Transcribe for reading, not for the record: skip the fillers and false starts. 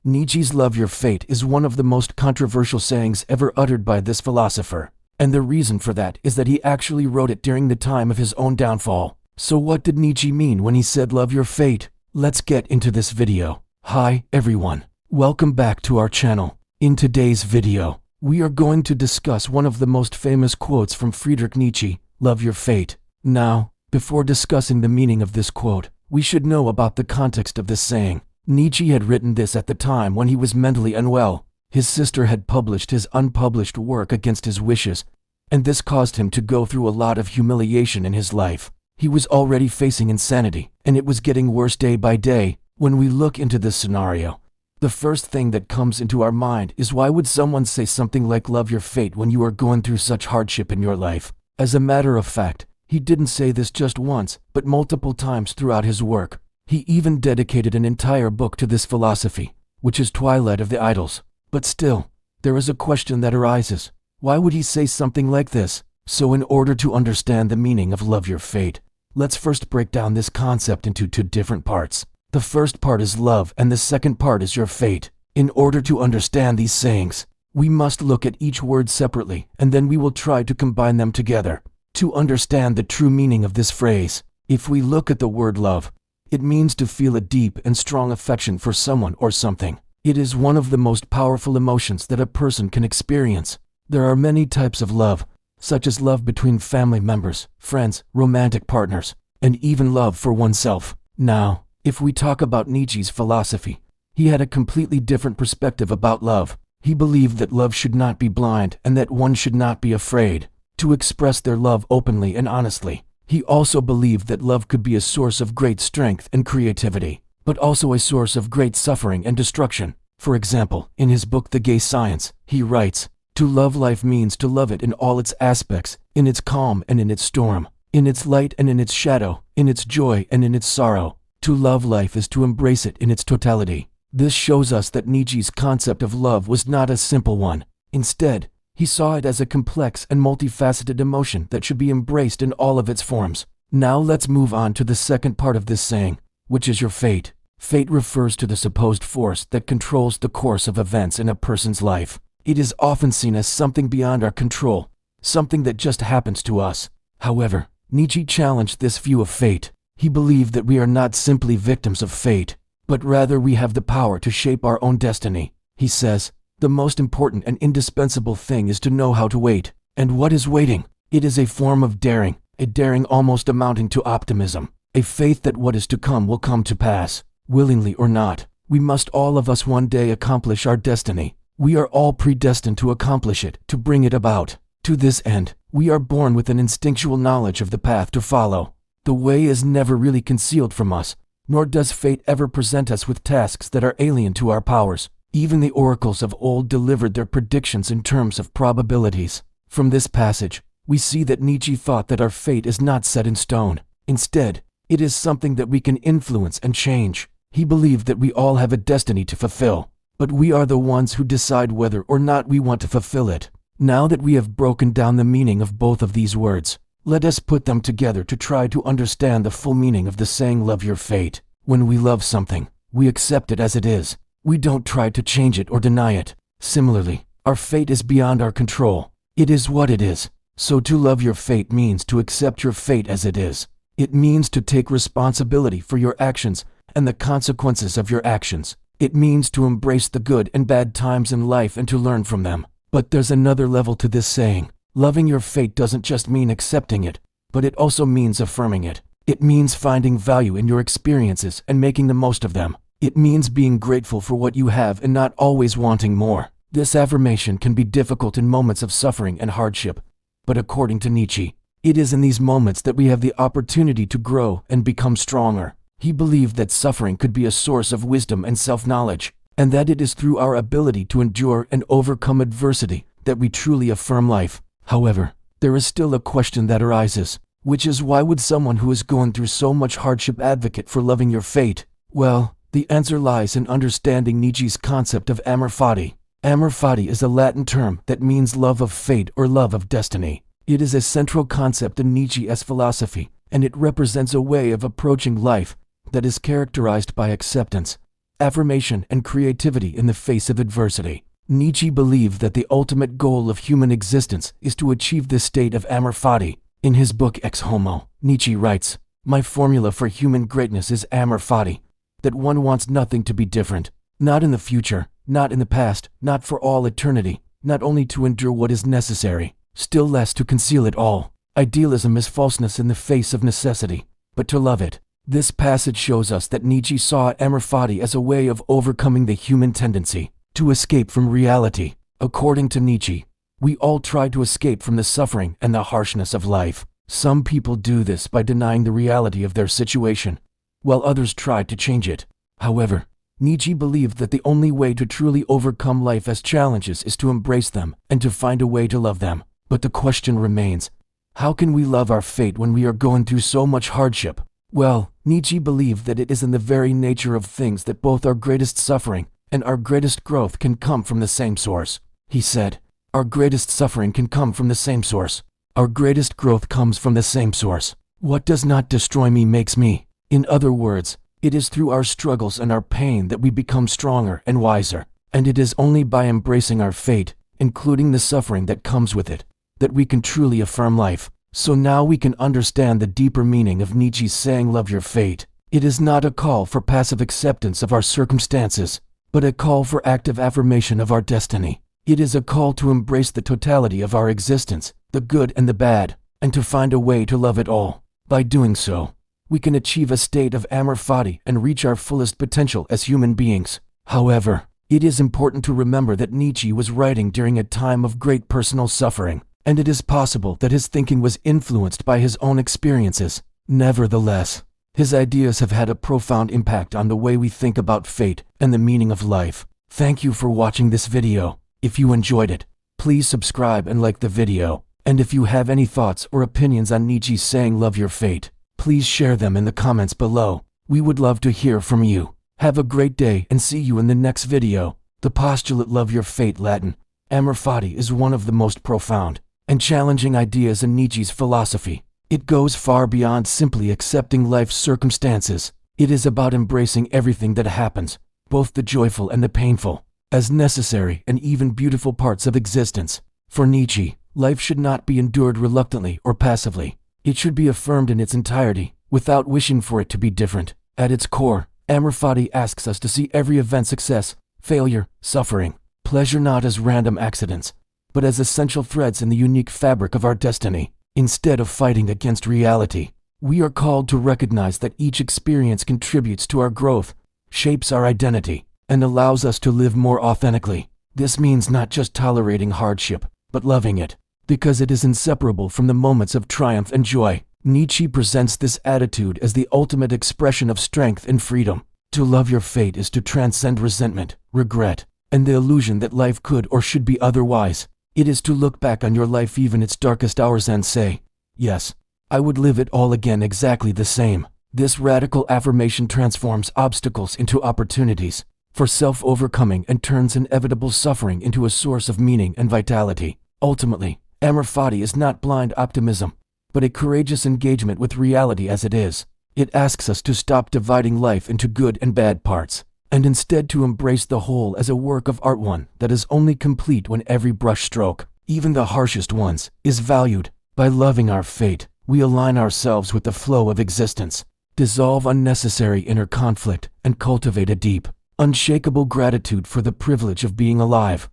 Nietzsche's "Love your fate" is one of the most controversial sayings ever uttered by this philosopher. And the reason for that is that he actually wrote it during the time of his own downfall. So what did Nietzsche mean when he said love your fate? Let's get into this video. Hi everyone, welcome back to our channel. In today's video, we are going to discuss one of the most famous quotes from Friedrich Nietzsche, "Love your fate." Now, before discussing the meaning of this quote, we should know about the context of this saying. Nietzsche had written this at the time when he was mentally unwell. His sister had published his unpublished work against his wishes, and this caused him to go through a lot of humiliation in his life. He was already facing insanity, and it was getting worse day by day. When we look into this scenario, the first thing that comes into our mind is, why would someone say something like "love your fate" when you are going through such hardship in your life? As a matter of fact, he didn't say this just once, but multiple times throughout his work. He even dedicated an entire book to this philosophy, which is Twilight of the Idols. But still, there is a question that arises. Why would he say something like this? So in order to understand the meaning of "love your fate," let's first break down this concept into two different parts. The first part is love, and the second part is your fate. In order to understand these sayings, we must look at each word separately, and then we will try to combine them together to understand the true meaning of this phrase. If we look at the word love, it means to feel a deep and strong affection for someone or something. It is one of the most powerful emotions that a person can experience. There are many types of love, such as love between family members, friends, romantic partners, and even love for oneself. Now, if we talk about Nietzsche's philosophy, he had a completely different perspective about love. He believed that love should not be blind and that one should not be afraid to express their love openly and honestly. He also believed that love could be a source of great strength and creativity, but also a source of great suffering and destruction. For example, in his book The Gay Science, he writes, "To love life means to love it in all its aspects, in its calm and in its storm, in its light and in its shadow, in its joy and in its sorrow. To love life is to embrace it in its totality." This shows us that Nietzsche's concept of love was not a simple one. Instead, he saw it as a complex and multifaceted emotion that should be embraced in all of its forms. Now let's move on to the second part of this saying, which is your fate. Fate refers to the supposed force that controls the course of events in a person's life. It is often seen as something beyond our control, something that just happens to us. However, Nietzsche challenged this view of fate. He believed that we are not simply victims of fate, but rather we have the power to shape our own destiny. He says, "The most important and indispensable thing is to know how to wait." And what is waiting? It is a form of daring, a daring almost amounting to optimism, a faith that what is to come will come to pass. Willingly or not, we must all of us one day accomplish our destiny. We are all predestined to accomplish it, to bring it about. To this end, we are born with an instinctual knowledge of the path to follow. The way is never really concealed from us, nor does fate ever present us with tasks that are alien to our powers. Even the oracles of old delivered their predictions in terms of probabilities. From this passage, we see that Nietzsche thought that our fate is not set in stone. Instead, it is something that we can influence and change. He believed that we all have a destiny to fulfill, but we are the ones who decide whether or not we want to fulfill it. Now that we have broken down the meaning of both of these words, let us put them together to try to understand the full meaning of the saying "love your fate." When we love something, we accept it as it is. We don't try to change it or deny it. Similarly, our fate is beyond our control. It is what it is. So to love your fate means to accept your fate as it is. It means to take responsibility for your actions and the consequences of your actions. It means to embrace the good and bad times in life and to learn from them. But there's another level to this saying. Loving your fate doesn't just mean accepting it, but it also means affirming it. It means finding value in your experiences and making the most of them. It means being grateful for what you have and not always wanting more. This affirmation can be difficult in moments of suffering and hardship, but according to Nietzsche, it is in these moments that we have the opportunity to grow and become stronger. He believed that suffering could be a source of wisdom and self-knowledge, and that it is through our ability to endure and overcome adversity that we truly affirm life. However, there is still a question that arises, which is, why would someone who is going through so much hardship advocate for loving your fate? Well, the answer lies in understanding Nietzsche's concept of Amor Fati. Amor Fati is a Latin term that means love of fate or love of destiny. It is a central concept in Nietzsche's philosophy, and it represents a way of approaching life that is characterized by acceptance, affirmation, and creativity in the face of adversity. Nietzsche believed that the ultimate goal of human existence is to achieve this state of Amor Fati. In his book Ex Homo, Nietzsche writes, "My formula for human greatness is Amor Fati, that one wants nothing to be different, not in the future, not in the past, not for all eternity, not only to endure what is necessary, still less to conceal it all. Idealism is falseness in the face of necessity, but to love it." This passage shows us that Nietzsche saw Amor Fati as a way of overcoming the human tendency to escape from reality. According to Nietzsche, we all try to escape from the suffering and the harshness of life. Some people do this by denying the reality of their situation, while others try to change it. However, Nietzsche believed that the only way to truly overcome life as challenges is to embrace them and to find a way to love them. But the question remains, how can we love our fate when we are going through so much hardship? Well, Nietzsche believed that it is in the very nature of things that both our greatest suffering and our greatest growth can come from the same source. He said, "Our greatest suffering can come from the same source. Our greatest growth comes from the same source. What does not destroy me makes me." In other words, it is through our struggles and our pain that we become stronger and wiser. And it is only by embracing our fate, including the suffering that comes with it, that we can truly affirm life. So now we can understand the deeper meaning of Nietzsche's saying, "Love your fate." It is not a call for passive acceptance of our circumstances, but a call for active affirmation of our destiny. It is a call to embrace the totality of our existence, the good and the bad, and to find a way to love it all. By doing so, we can achieve a state of Amor Fati and reach our fullest potential as human beings. However, it is important to remember that Nietzsche was writing during a time of great personal suffering, and it is possible that his thinking was influenced by his own experiences. Nevertheless, his ideas have had a profound impact on the way we think about fate and the meaning of life. Thank you for watching this video. If you enjoyed it, please subscribe and like the video. And if you have any thoughts or opinions on Nietzsche's saying "Love your fate," please share them in the comments below. We would love to hear from you. Have a great day and see you in the next video. The postulate "Love your fate," Latin, Amor Fati, is one of the most profound and challenging ideas in Nietzsche's philosophy. It goes far beyond simply accepting life's circumstances. It is about embracing everything that happens, both the joyful and the painful, as necessary and even beautiful parts of existence. For Nietzsche, life should not be endured reluctantly or passively. It should be affirmed in its entirety, without wishing for it to be different. At its core, Amor Fati asks us to see every event, success, failure, suffering, pleasure, not as random accidents, but as essential threads in the unique fabric of our destiny. Instead of fighting against reality, we are called to recognize that each experience contributes to our growth, shapes our identity, and allows us to live more authentically. This means not just tolerating hardship, but loving it, because it is inseparable from the moments of triumph and joy. Nietzsche presents this attitude as the ultimate expression of strength and freedom. To love your fate is to transcend resentment, regret, and the illusion that life could or should be otherwise. It is to look back on your life, even its darkest hours, and say, "Yes, I would live it all again exactly the same." This radical affirmation transforms obstacles into opportunities for self-overcoming and turns inevitable suffering into a source of meaning and vitality. Ultimately, Amor Fati is not blind optimism, but a courageous engagement with reality as it is. It asks us to stop dividing life into good and bad parts, and instead to embrace the whole as a work of art, one that is only complete when every brush stroke, even the harshest ones, is valued. By loving our fate, we align ourselves with the flow of existence, dissolve unnecessary inner conflict, and cultivate a deep, unshakable gratitude for the privilege of being alive.